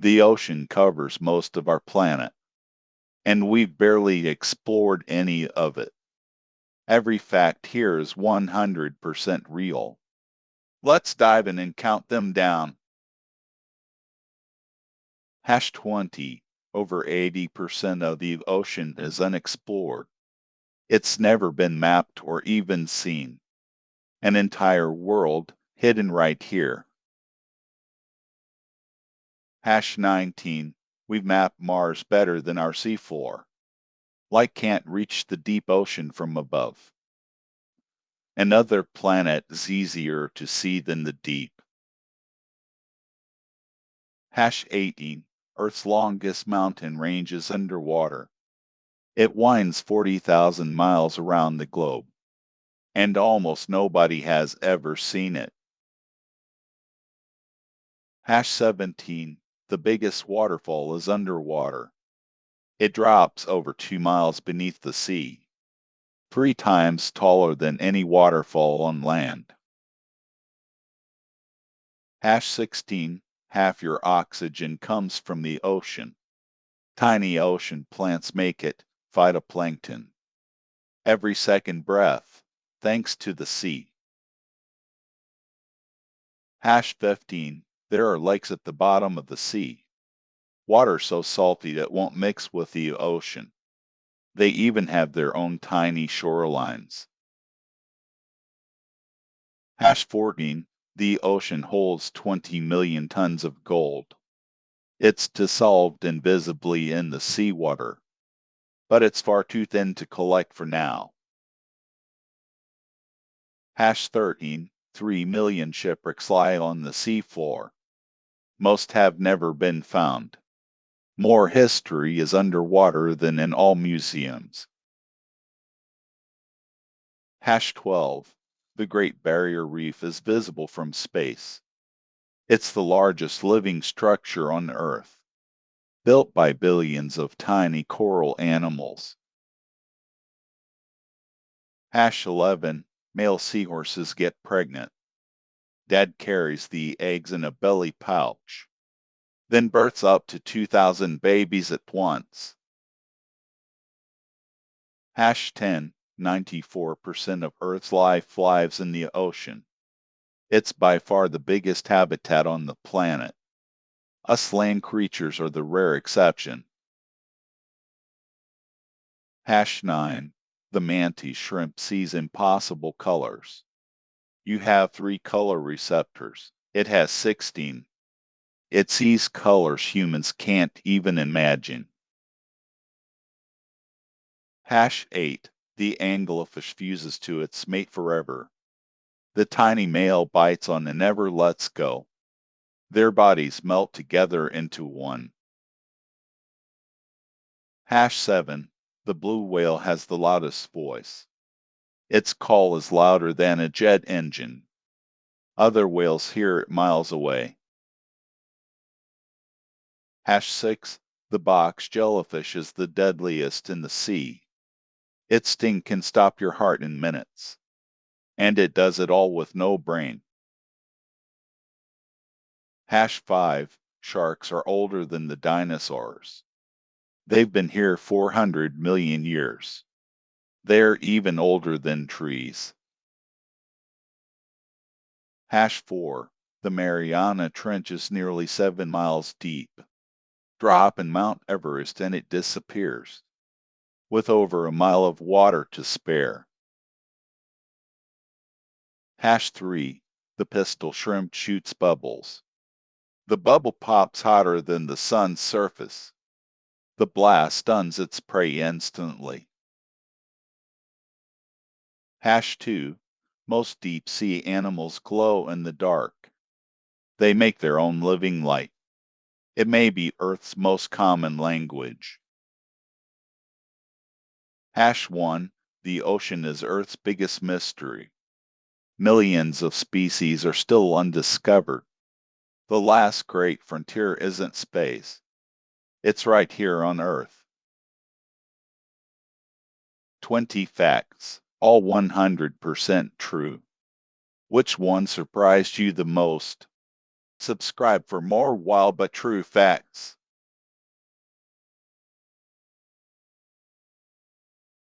The ocean covers most of our planet, and we've barely explored any of it. Every fact here is 100% real. Let's dive in and count them down. Hash 20. Over 80% of the ocean is unexplored. It's never been mapped or even seen. An entire world hidden right here. Hash 19. We've mapped Mars better than our seafloor. Light can't reach the deep ocean from above. Another planet is easier to see than the deep. Hash 18. Earth's longest mountain range is underwater. It winds 40,000 miles around the globe, and almost nobody has ever seen it. Hash 17. The biggest waterfall is underwater. It drops over 2 miles beneath the sea, 3 times taller than any waterfall on land. Hash 16. Half your oxygen comes from the ocean. Tiny ocean plants make it phytoplankton. Every second breath, thanks to the sea. Hash 15. There are lakes at the bottom of the sea. Water so salty it won't mix with the ocean. They even have their own tiny shorelines. Hash 14. The ocean holds 20 million tons of gold. It's dissolved invisibly in the seawater, but it's far too thin to collect for now. Hash 13. 3 million shipwrecks lie on the seafloor. Most have never been found. More history is underwater than in all museums. Hash 12. The Great Barrier Reef is visible from space. It's the largest living structure on Earth, built by billions of tiny coral animals. Hash 11. Male seahorses get pregnant. Dad carries the eggs in a belly pouch, then births up to 2,000 babies at once. Hash 10. 94% of Earth's life lives in the ocean. It's by far the biggest habitat on the planet. Us land creatures are the rare exception. Hash 9. The mantis shrimp sees impossible colors. You have 3 color receptors. It has 16. It sees colors humans can't even imagine. Hash 8. The anglerfish fuses to its mate forever. The tiny male bites on and never lets go. Their bodies melt together into one. Hash 7. The blue whale has the loudest voice. Its call is louder than a jet engine. Other whales hear it miles away. Hash 6. The box jellyfish is the deadliest in the sea. Its sting can stop your heart in minutes. And it does it all with no brain. Hash 5. Sharks are older than the dinosaurs. They've been here 400 million years. They're even older than trees. Hash 4. The Mariana Trench is nearly 7 miles deep. Drop in Mount Everest and it disappears, with over a mile of water to spare. Hash 3. The pistol shrimp shoots bubbles. The bubble pops hotter than the sun's surface. The blast stuns its prey instantly. Hash 2. Most deep sea animals glow in the dark. They make their own living light. It may be Earth's most common language. Hash 1. The ocean is Earth's biggest mystery. Millions of species are still undiscovered. The last great frontier isn't space. It's right here on Earth. 20 facts, all 100% true. Which one surprised you the most? Subscribe for more wild but true facts.